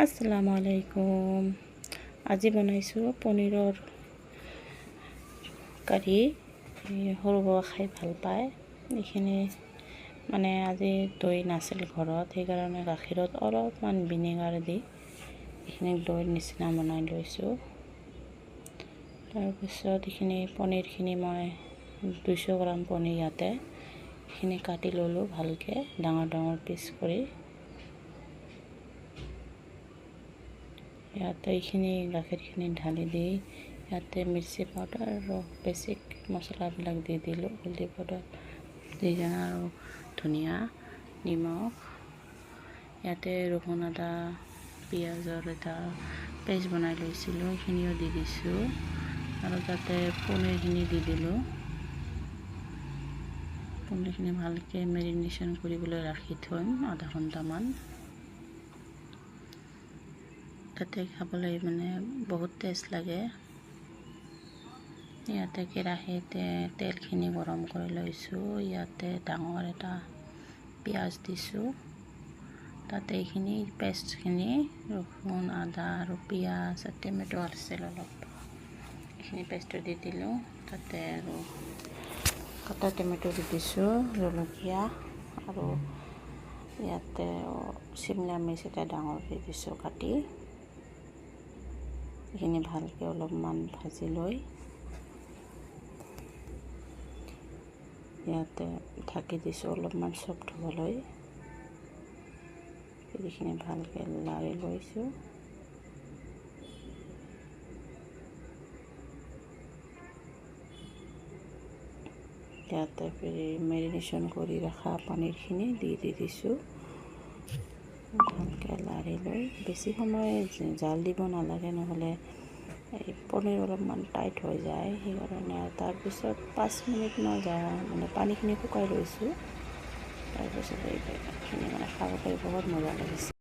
আসসালামু আলাইকুম। আজি বনাইছোঁ পনীৰৰ কাৰী। সৰু বাবা খাই ভাল পায়। এইখিনি মানে আজি দৈ নাছিল ঘৰত, সেইকাৰণে গাখীৰত অলপমান ভিনেগাৰ দি এইখিনি দৈৰ নিচিনা বনাই লৈছোঁ। তাৰপিছত এইখিনি পনীৰখিনি মই 200 গ্ৰাম পনীৰ ইয়াতে এইখিনি কাটি ল'লোঁ ভালকৈ ডাঙৰ ডাঙৰ পিচ কৰি। ইয়াতে এইখিনি গাখীৰখিনি ঢালি দি ইয়াতে মিৰ্চি পাউডাৰ আৰু বেছিক মছলাবিলাক দি দিলোঁ, হলদি পাউডাৰ দি কিনে আৰু ধনিয়া নিমখ। ইয়াতে ৰহুন আদা পিঁয়াজৰ এটা পেষ্ট বনাই লৈছিলোঁ, সেইখিনিও দি দিছোঁ আৰু তাতে পনীৰখিনি দি দিলোঁ। পনীৰখিনি ভালকৈ মেৰিনেশ্যন কৰিবলৈ ৰাখি থ'ম আধা ঘণ্টামান। তাতে খাবলৈ মানে বহুত টেষ্ট লাগে। ইয়াতে কেৰাহীতে তেলখিনি গৰম কৰি লৈছোঁ। ইয়াতে ডাঙৰ এটা পিঁয়াজ দিছোঁ, তাতে এইখিনি পেষ্টখিনি ৰহুন আদা আৰু পিঁয়াজ আৰু টমেটো আছিল অলপ, এইখিনি পেষ্টটো দি দিলোঁ। তাতে আৰু কাটা টমেটো দি দিছোঁ, জলকীয়া আৰু ইয়াতে চিমলা মিৰ্চ এটা ডাঙৰ দি দিছোঁ কাটি। এইখিনি ভালকৈ অলপমান ভাজি লৈ ইয়াতে ঢাকি দিছোঁ অলপমান চফ্ট হ'বলৈ। এইখিনি ভালকৈ লাৰি লৈছোঁ। ইয়াতে মেৰিনেশ্যন কৰি ৰখা পনীৰখিনি দি দিছোঁ। ভালকৈ লাৰি লৈ বেছি সময় জাল দিব নালাগে, নহ'লে এই পনীৰ অলপমান টাইট হৈ যায়, সেইকাৰণে। তাৰপিছত 5 মিনিটমান মানে পানীখিনি শুকাই লৈছোঁ। তাৰপিছত এইখিনি মানে খাবলৈ বহুত মজা লাগিছে।